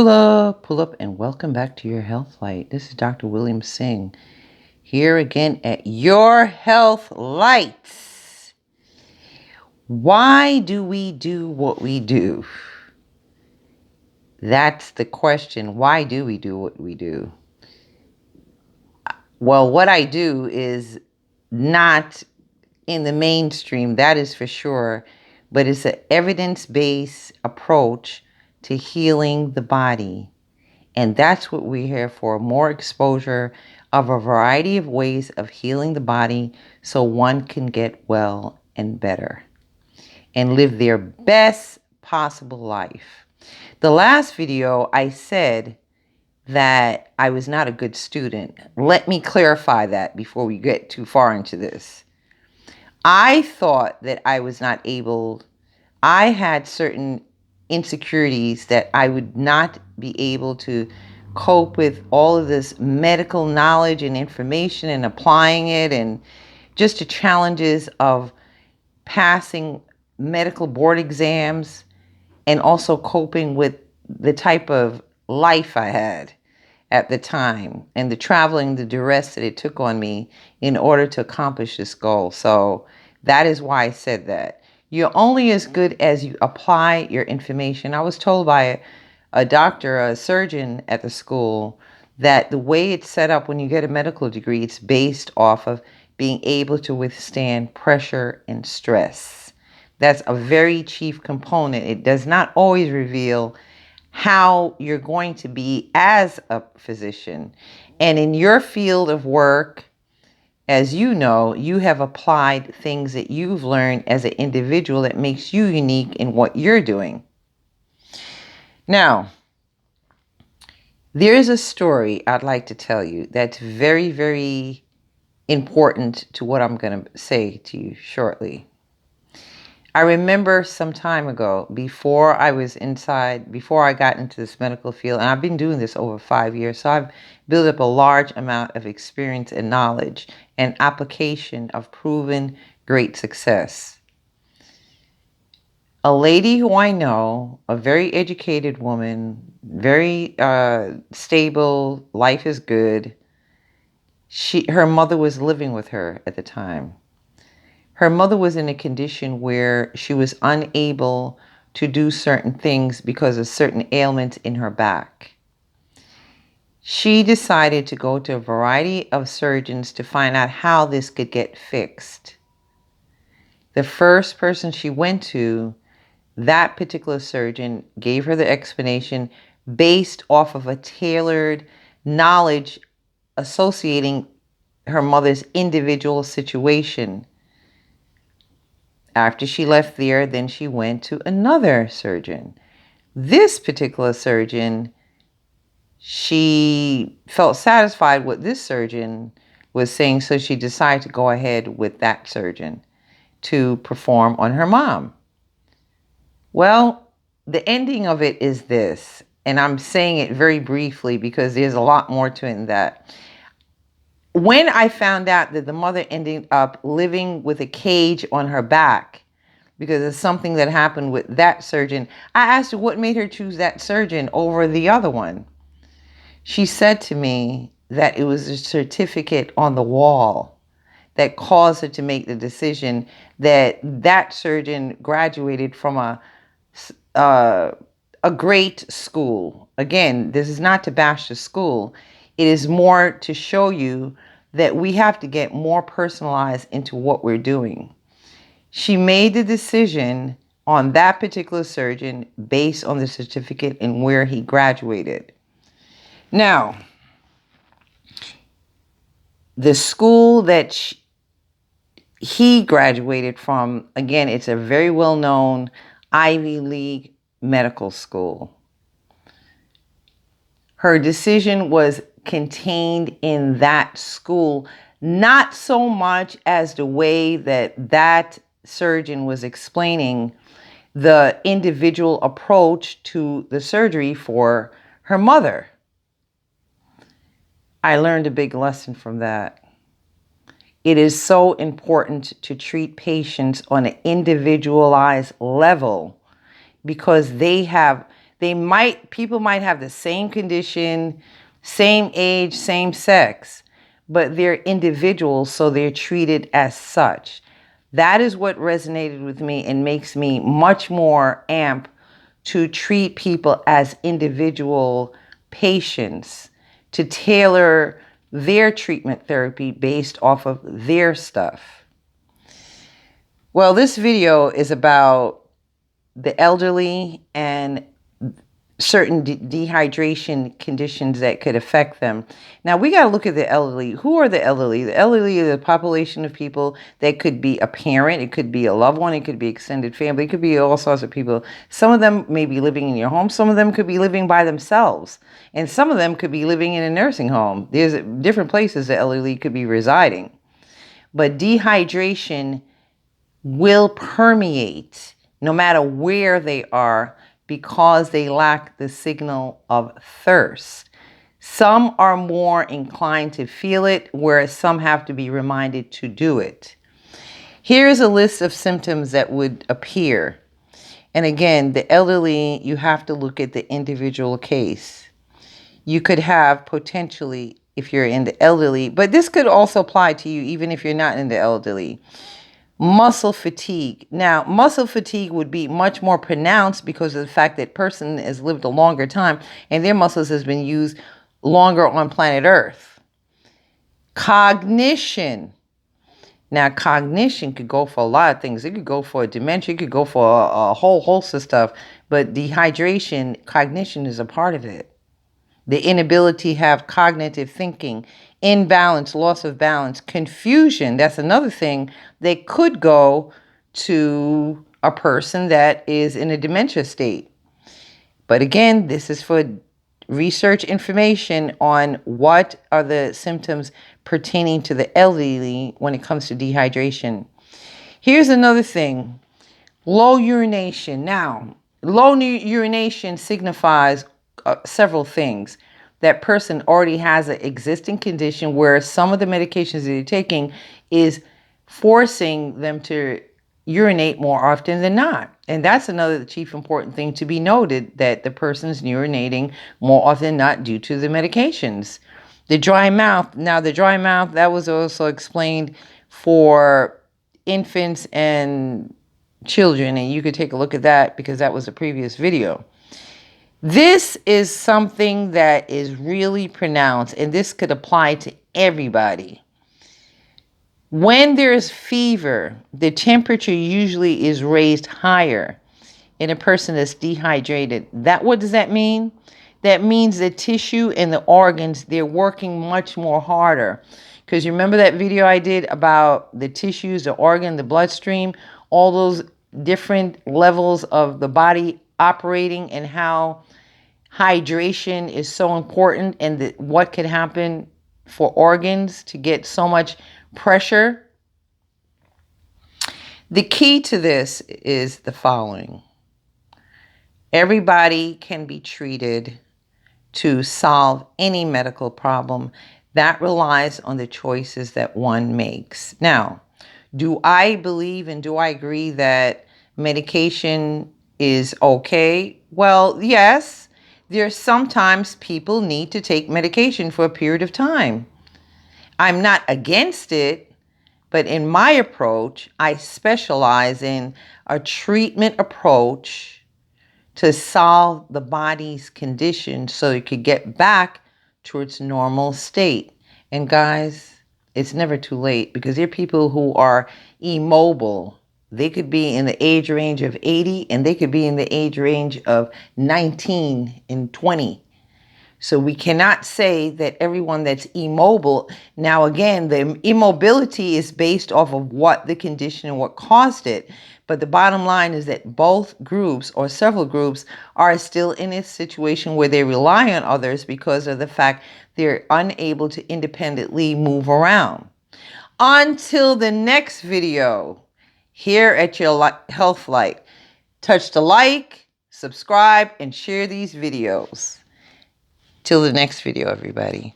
pull up, and welcome back to your health light. This is Dr. Williams-Singh here again at your health lights. Why do we do what we do? That's the question. Why do we do what we do? Well, what I do is not in the mainstream, that is for sure, but it's an evidence-based approach to healing the body. And that's what we're here for, more exposure of a variety of ways of healing the body so one can get well and better and live their best possible life. The last video, I said that I was not a good student. Let me clarify that before we get too far into this. I thought that I was not able, I had certain insecurities that I would not be able to cope with all of this medical knowledge and information and applying it, and just the challenges of passing medical board exams and also coping with the type of life I had at the time and the traveling, the duress that it took on me in order to accomplish this goal. So that is why I said that. You're only as good as you apply your information. I was told by a doctor, a surgeon at the school, that the way it's set up when you get a medical degree, it's based off of being able to withstand pressure and stress. That's a very chief component. It does not always reveal how you're going to be as a physician. And in your field of work, as you know, you have applied things that you've learned as an individual that makes you unique in what you're doing. Now, there's a story I'd like to tell you that's very, very important to what I'm going to say to you shortly. I remember some time ago, before I got into this medical field, and I've been doing this over 5 years, so I've built up a large amount of experience and knowledge and application of proven great success. A lady who I know, a very educated woman, very stable, life is good. Her mother was living with her at the time. Her mother was in a condition where she was unable to do certain things because of certain ailments in her back. She decided to go to a variety of surgeons to find out how this could get fixed. The first person she went to, that particular surgeon gave her the explanation based off of a tailored knowledge associating her mother's individual situation. After she left there, then she went to another surgeon. This particular surgeon, she felt satisfied with this surgeon was saying, so she decided to go ahead with that surgeon to perform on her mom. Well, the ending of it is this, and I'm saying it very briefly because there's a lot more to it than that. When I found out that the mother ended up living with a cage on her back because of something that happened with that surgeon, I asked her what made her choose that surgeon over the other one. She said to me that it was a certificate on the wall that caused her to make the decision that that surgeon graduated from a great school. Again, this is not to bash the school. It is more to show you that we have to get more personalized into what we're doing. She made the decision on that particular surgeon based on the certificate and where he graduated. Now, the school that he graduated from, again, it's a very well-known Ivy League medical school. Her decision was contained in that school, not so much as the way that that surgeon was explaining the individual approach to the surgery for her mother. I learned a big lesson from that. It is so important to treat patients on an individualized level because they People might have the same condition, same age, same sex, but they're individuals, so they're treated as such. That is what resonated with me and makes me much more amped to treat people as individual patients, to tailor their treatment therapy based off of their stuff. Well, this video is about the elderly and certain dehydration conditions that could affect them. Now, we got to look at the elderly. Who are the elderly? The elderly is a population of people that could be a parent, it could be a loved one, it could be extended family, it could be all sorts of people. Some of them may be living in your home, some of them could be living by themselves, and some of them could be living in a nursing home. There's different places the elderly could be residing. But dehydration will permeate no matter where they are, because they lack the signal of thirst. Some are more inclined to feel it, whereas some have to be reminded to do it. Here's a list of symptoms that would appear. And again, the elderly, you have to look at the individual case. You could have potentially, if you're in the elderly, but this could also apply to you even if you're not in the elderly. Muscle fatigue. Now, muscle fatigue would be much more pronounced because of the fact that person has lived a longer time and their muscles has been used longer on planet Earth. Cognition. Now, cognition could go for a lot of things. It could go for dementia. It could go for a whole host of stuff. But dehydration, cognition is a part of it. The inability to have cognitive thinking, imbalance, loss of balance, confusion. That's another thing that could go to a person that is in a dementia state. But again, this is for research information on what are the symptoms pertaining to the elderly when it comes to dehydration. Here's another thing, low urination. Now, low urination signifies several things. That person already has an existing condition where some of the medications that they're taking is forcing them to urinate more often than not. And that's another chief important thing to be noted, that the person's urinating more often than not due to the medications. The dry mouth. Now, the dry mouth, that was also explained for infants and children, and you could take a look at that because that was a previous video. This is something that is really pronounced, and this could apply to everybody. When there's fever, the temperature usually is raised higher in a person that's dehydrated. What does that mean? That means the tissue and the organs, they're working much more harder. Because you remember that video I did about the tissues, the organ, the bloodstream, all those different levels of the body operating, and how hydration is so important, and what can happen for organs to get so much pressure. The key to this is the following. Everybody can be treated to solve any medical problem. That relies on the choices that one makes. Now, do I believe and do I agree that medication is okay? Well, yes. There's sometimes people need to take medication for a period of time. I'm not against it, but in my approach, I specialize in a treatment approach to solve the body's condition so it could get back to its normal state. And guys, it's never too late, because there are people who are immobile. They could be in the age range of 80 and they could be in the age range of 19 and 20. So we cannot say that everyone that's immobile. Now, again, the immobility is based off of what the condition and what caused it. But the bottom line is that both groups or several groups are still in a situation where they rely on others because of the fact they're unable to independently move around. Until the next video, here at your Health Light, touch the like, subscribe, and share these videos. Till the next video, everybody.